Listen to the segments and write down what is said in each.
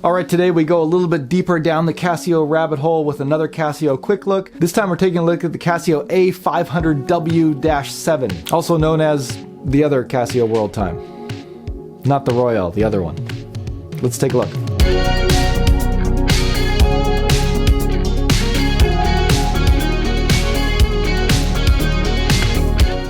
Alright, today we go a little bit deeper down the Casio rabbit hole with another Casio Quick Look. This time we're taking a look at the Casio A500W-7, also known as the other Casio World Time. Not the Royale, the other one. Let's take a look.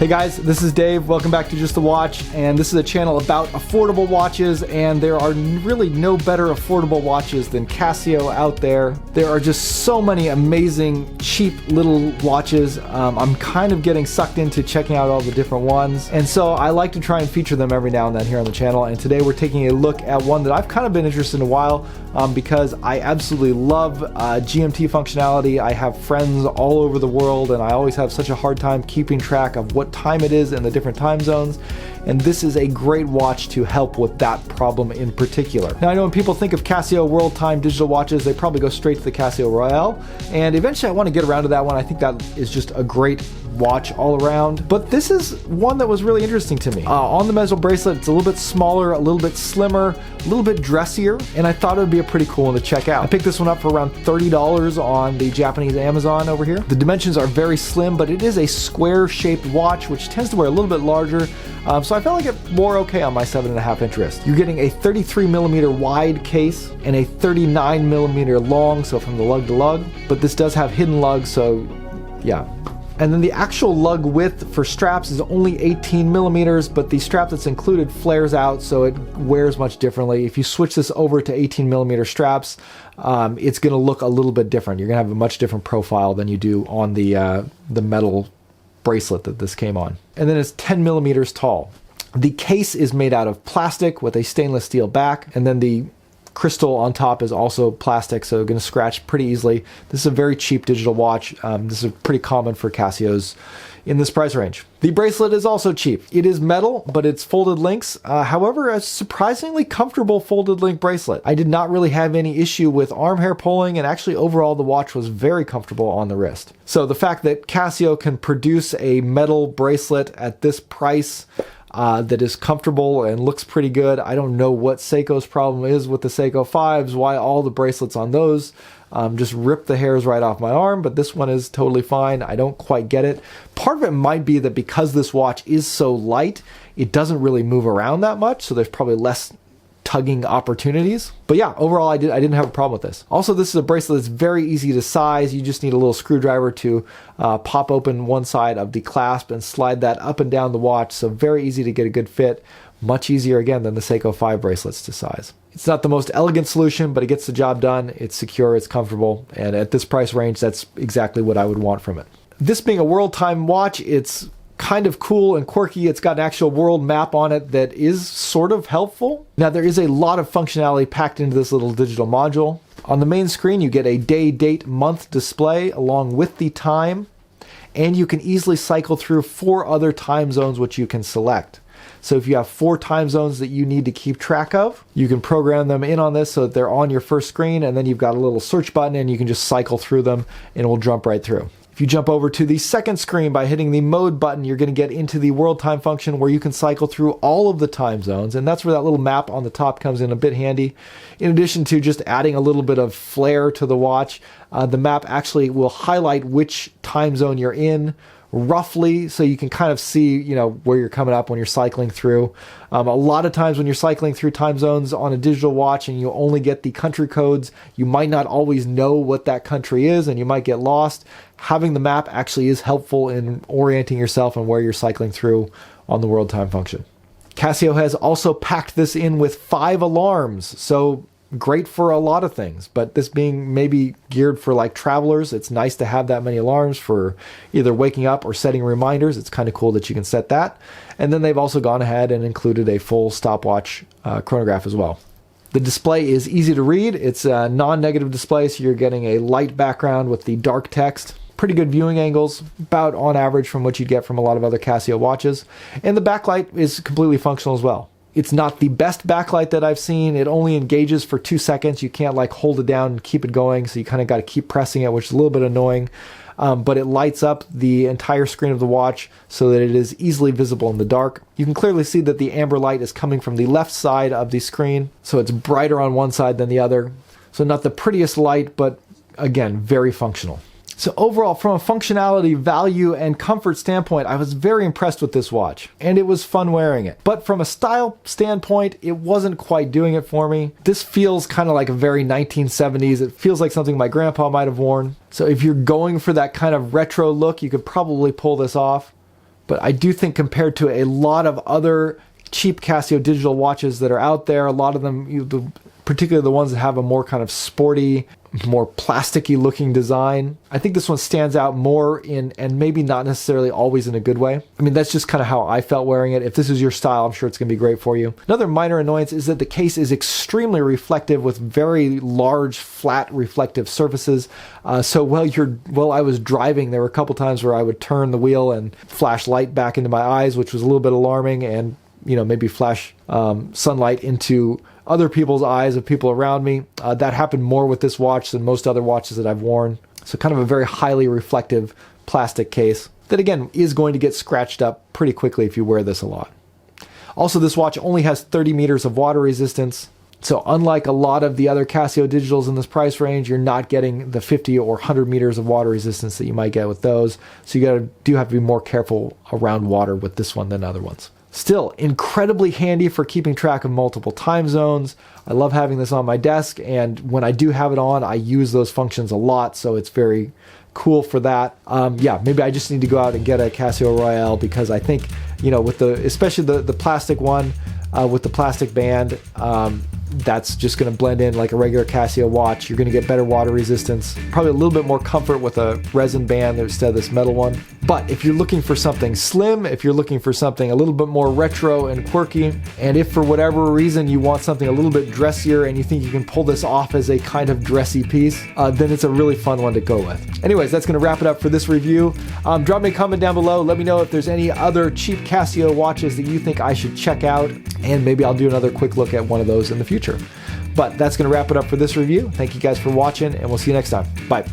Hey guys, this is Dave. Welcome back to Just a Watch, and this is a channel about affordable watches, and there are really no better affordable watches than Casio out there. There are just so many amazing, cheap little watches. I'm kind of getting sucked into checking out all the different ones, and so I like to try and feature them every now and then here on the channel, and today we're taking a look at one that I've kind of been interested in a while because I absolutely love GMT functionality. I have friends all over the world, and I always have such a hard time keeping track of what time it is in the different time zones, and this is a great watch to help with that problem in particular. Now, I know when people think of Casio World Time digital watches, they probably go straight to the Casio Royale, and eventually I want to get around to that one. I think that is just a great watch all around, but this is one that was really interesting to me. On the bezel bracelet, it's a little bit smaller, a little bit slimmer, a little bit dressier, and I thought it would be a pretty cool one to check out. I picked this one up for around $30 on the Japanese Amazon over here. The dimensions are very slim, but it is a square-shaped watch, which tends to wear a little bit larger, so I felt like it wore okay on my 7.5-inch wrist. You're getting a 33mm wide case and a 39mm long, so from the lug to lug, but this does have hidden lugs, so yeah. And then the actual lug width for straps is only 18mm, but the strap that's included flares out, so it wears much differently. If you switch this over to 18mm straps, it's going to look a little bit different. You're going to have a much different profile than you do on the metal bracelet that this came on. And then it's 10mm tall. The case is made out of plastic with a stainless steel back, and then the crystal on top is also plastic, so going to scratch pretty easily. This is a very cheap digital watch. This is pretty common for Casios in this price range. The bracelet is also cheap. It is metal, but it's folded links. However, a surprisingly comfortable folded link bracelet. I did not really have any issue with arm hair pulling, and actually overall the watch was very comfortable on the wrist. So the fact that Casio can produce a metal bracelet at this price that is comfortable and looks pretty good. I don't know what Seiko's problem is with the Seiko 5s, why all the bracelets on those just rip the hairs right off my arm, but this one is totally fine. I don't quite get it. Part of it might be that because this watch is so light, it doesn't really move around that much, so there's probably less tugging opportunities. But yeah, overall I didn't have a problem with this. Also, this is a bracelet that's very easy to size. You just need a little screwdriver to pop open one side of the clasp and slide that up and down the watch, so very easy to get a good fit. Much easier again than the Seiko 5 bracelets to size. It's not the most elegant solution, but it gets the job done. It's secure, it's comfortable, and at this price range, that's exactly what I would want from it. This being a World Time watch, it's kind of cool and quirky. It's got an actual world map on it that is sort of helpful. Now, there is a lot of functionality packed into this little digital module. On the main screen, you get a day, date, month display along with the time, and you can easily cycle through 4 other time zones which you can select. So if you have 4 time zones that you need to keep track of, you can program them in on this so that they're on your first screen, and then you've got a little search button and you can just cycle through them and it will jump right through. If you jump over to the second screen by hitting the mode button, you're going to get into the World Time function where you can cycle through all of the time zones, and that's where that little map on the top comes in a bit handy. In addition to just adding a little bit of flair to the watch, the map actually will highlight which time zone you're in roughly, so you can kind of see, you know, where you're coming up when you're cycling through. A lot of times when you're cycling through time zones on a digital watch and you only get the country codes, you might not always know what that country is and you might get lost. Having the map actually is helpful in orienting yourself on where you're cycling through on the World Time function. Casio has also packed this in with 5 alarms, so great for a lot of things, but this being maybe geared for like travelers, it's nice to have that many alarms for either waking up or setting reminders. It's kind of cool that you can set that. And then they've also gone ahead and included a full stopwatch chronograph as well. The display is easy to read. It's a non-negative display, so you're getting a light background with the dark text. Pretty good viewing angles, about on average from what you'd get from a lot of other Casio watches. And the backlight is completely functional as well. It's not the best backlight that I've seen. It only engages for 2 seconds. You can't like hold it down and keep it going, so you kind of got to keep pressing it, which is a little bit annoying. but it lights up the entire screen of the watch so that it is easily visible in the dark. You can clearly see that the amber light is coming from the left side of the screen, so it's brighter on one side than the other. So not the prettiest light, but again, very functional. So overall, from a functionality, value, and comfort standpoint, I was very impressed with this watch, and it was fun wearing it. But from a style standpoint, it wasn't quite doing it for me. This feels kind of like a very 1970s. It feels like something my grandpa might have worn. So if you're going for that kind of retro look, you could probably pull this off. But I do think compared to a lot of other cheap Casio digital watches that are out there, a lot of them, particularly the ones that have a more kind of sporty, more plasticky looking design, I think this one stands out more in, and maybe not necessarily always in a good way. I mean, that's just kind of how I felt wearing it. If this is your style, I'm sure it's going to be great for you. Another minor annoyance is that the case is extremely reflective with very large, flat, reflective surfaces. So while I was driving, there were a couple times where I would turn the wheel and flash light back into my eyes, which was a little bit alarming, and maybe flash sunlight into other people's eyes of people around me. That happened more with this watch than most other watches that I've worn. So kind of a very highly reflective plastic case that, again, is going to get scratched up pretty quickly if you wear this a lot. Also, this watch only has 30 meters of water resistance. So unlike a lot of the other Casio digitals in this price range, you're not getting the 50 or 100 meters of water resistance that you might get with those. So you do have to be more careful around water with this one than other ones. Still, incredibly handy for keeping track of multiple time zones. I love having this on my desk, and when I do have it on, I use those functions a lot, so it's very cool for that. Yeah, maybe I just need to go out and get a Casio Royale, because I think, with especially the plastic one, with the plastic band, that's just going to blend in like a regular Casio watch. You're going to get better water resistance, probably a little bit more comfort with a resin band instead of this metal one. But if you're looking for something slim, if you're looking for something a little bit more retro and quirky, and if for whatever reason you want something a little bit dressier and you think you can pull this off as a kind of dressy piece, then it's a really fun one to go with. Anyways, that's going to wrap it up for this review. Drop me a comment down below. Let me know if there's any other cheap Casio watches that you think I should check out, and maybe I'll do another quick look at one of those in the future. But that's going to wrap it up for this review. Thank you guys for watching, and we'll see you next time. Bye.